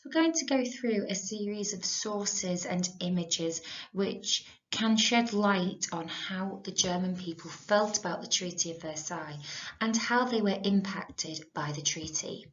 We're going to go through a series of sources and images which can shed light on how the German people felt about the Treaty of Versailles and how they were impacted by the treaty.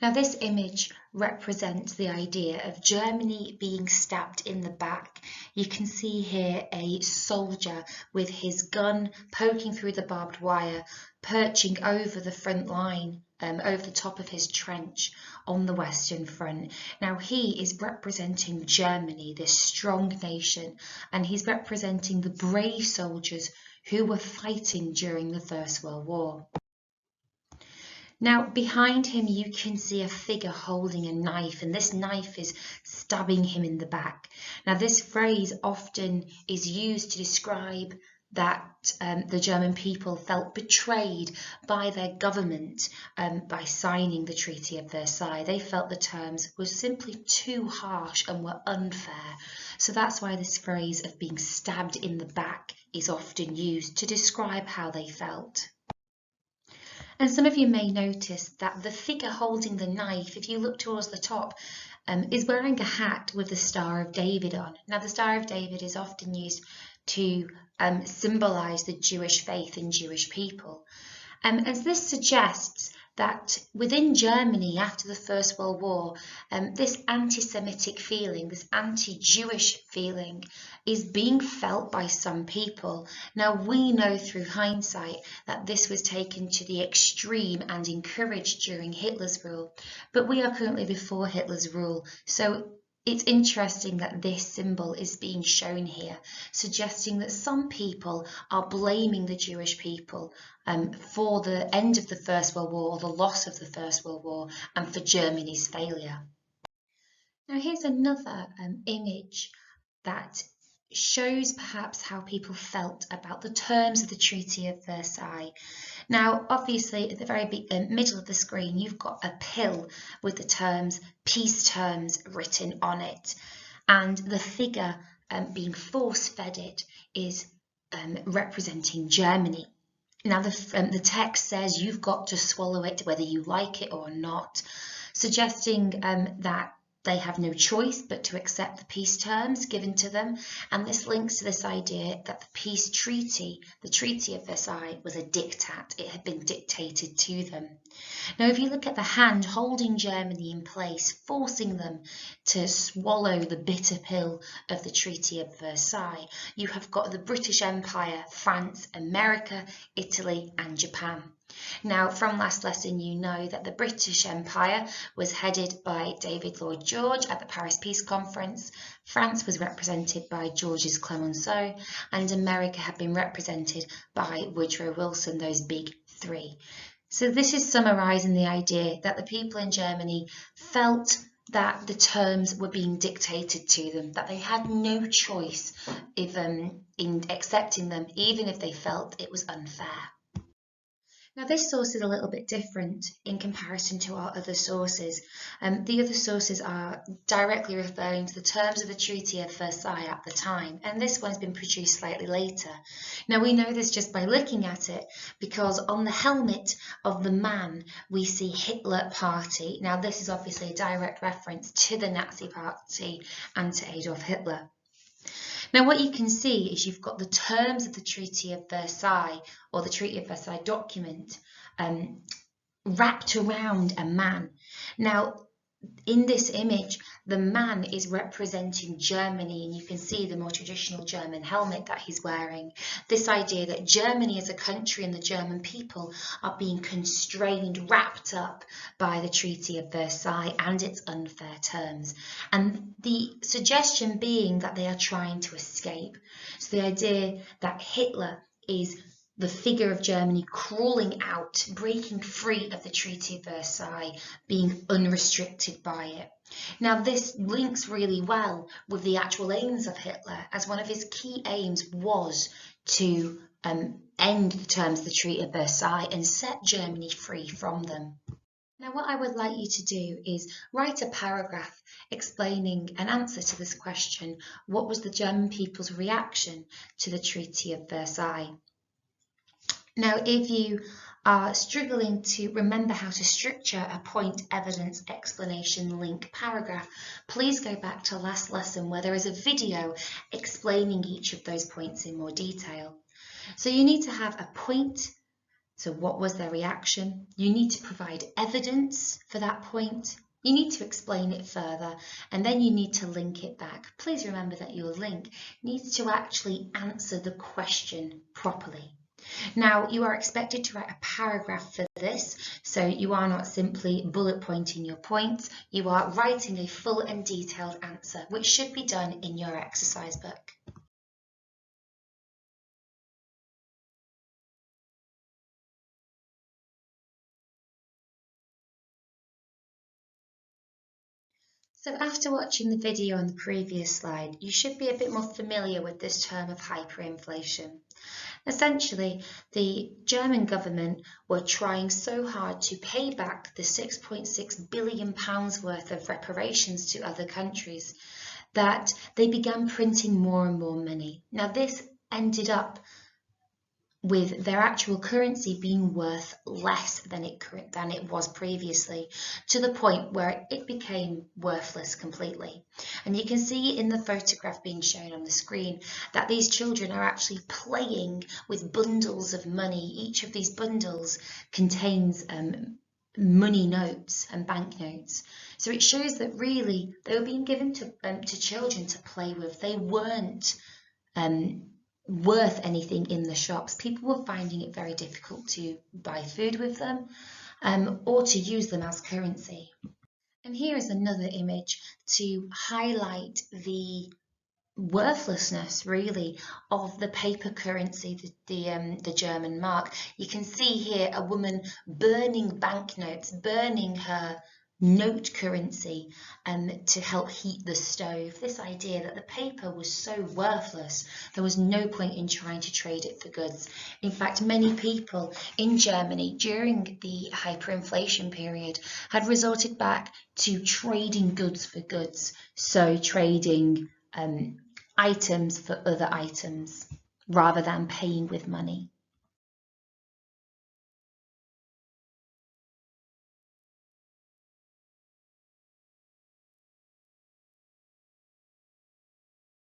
Now, this image represents the idea of Germany being stabbed in the back. You can see here a soldier with his gun poking through the barbed wire, perching over the front line, over the top of his trench on the Western Front. Now, he is representing Germany, this strong nation, and he's representing the brave soldiers who were fighting during the First World War. Now, behind him, you can see a figure holding a knife, and this knife is stabbing him in the back. Now, this phrase often is used to describe that the German people felt betrayed by their government by signing the Treaty of Versailles. They felt the terms were simply too harsh and were unfair. So that's why this phrase of being stabbed in the back is often used to describe how they felt. And some of you may notice that the figure holding the knife, if you look towards the top, is wearing a hat with the Star of David on. Now, the Star of David is often used to symbolise the Jewish faith and Jewish people. And this suggests that within Germany after the First World War, this anti-Semitic feeling, this anti-Jewish feeling is being felt by some people. Now, we know through hindsight that this was taken to the extreme and encouraged during Hitler's rule, but we are currently before Hitler's rule, so it's interesting that this symbol is being shown here, suggesting that some people are blaming the Jewish people for the end of the First World War, or the loss of the First World War, and for Germany's failure. Now, here's another image that shows perhaps how people felt about the terms of the Treaty of Versailles. Now, obviously, at the very middle of the screen, you've got a pill with the terms, peace terms, written on it. And the figure being force-fed it is representing Germany. Now, the text says you've got to swallow it whether you like it or not, suggesting that they have no choice but to accept the peace terms given to them, and this links to this idea that the peace treaty, the Treaty of Versailles, was a diktat. It had been dictated to them. Now, if you look at the hand holding Germany in place, forcing them to swallow the bitter pill of the Treaty of Versailles, you have got the British Empire, France, America, Italy, and Japan. Now, from last lesson, you know that the British Empire was headed by David Lloyd George at the Paris Peace Conference, France was represented by Georges Clemenceau, and America had been represented by Woodrow Wilson, those big three. So this is summarising the idea that the people in Germany felt that the terms were being dictated to them, that they had no choice in accepting them, even if they felt it was unfair. Now, this source is a little bit different in comparison to our other sources. The other sources are directly referring to the terms of the Treaty of Versailles at the time, and this one's been produced slightly later. Now, we know this just by looking at it, because on the helmet of the man, we see Hitler Party. Now, this is obviously a direct reference to the Nazi Party and to Adolf Hitler. Now, what you can see is you've got the terms of the Treaty of Versailles, or the Treaty of Versailles document, wrapped around a man. Now, in this image, the man is representing Germany, and you can see the more traditional German helmet that he's wearing. This idea that Germany as a country and the German people are being constrained, wrapped up by the Treaty of Versailles and its unfair terms. And the suggestion being that they are trying to escape. So the idea that Hitler is the figure of Germany crawling out, breaking free of the Treaty of Versailles, being unrestricted by it. Now, this links really well with the actual aims of Hitler, as one of his key aims was to end the terms of the Treaty of Versailles and set Germany free from them. Now, what I would like you to do is write a paragraph explaining an answer to this question: what was the German people's reaction to the Treaty of Versailles? Now, if you are struggling to remember how to structure a point, evidence, explanation, link, paragraph, please go back to last lesson where there is a video explaining each of those points in more detail. So you need to have a point. So what was their reaction? You need to provide evidence for that point. You need to explain it further, and then you need to link it back. Please remember that your link needs to actually answer the question properly. Now, you are expected to write a paragraph for this, so you are not simply bullet pointing your points, you are writing a full and detailed answer, which should be done in your exercise book. So after watching the video on the previous slide, you should be a bit more familiar with this term of hyperinflation. Essentially, the German government were trying so hard to pay back the £6.6 billion worth of reparations to other countries that they began printing more and more money. Now this ended up with their actual currency being worth less than it was previously, to the point where it became worthless completely. And you can see in the photograph being shown on the screen that these children are actually playing with bundles of money. Each of these bundles contains money notes and banknotes. So it shows that really they were being given to children to play with. They weren't worth anything in the shops. People were finding it very difficult to buy food with them or to use them as currency. And here is another image to highlight the worthlessness really of the paper currency, the German mark. You can see here a woman burning banknotes, burning her note currency to help heat the stove. This idea that the paper was so worthless, there was no point in trying to trade it for goods. In fact, many people in Germany during the hyperinflation period had resorted back to trading goods for goods, so trading items for other items rather than paying with money.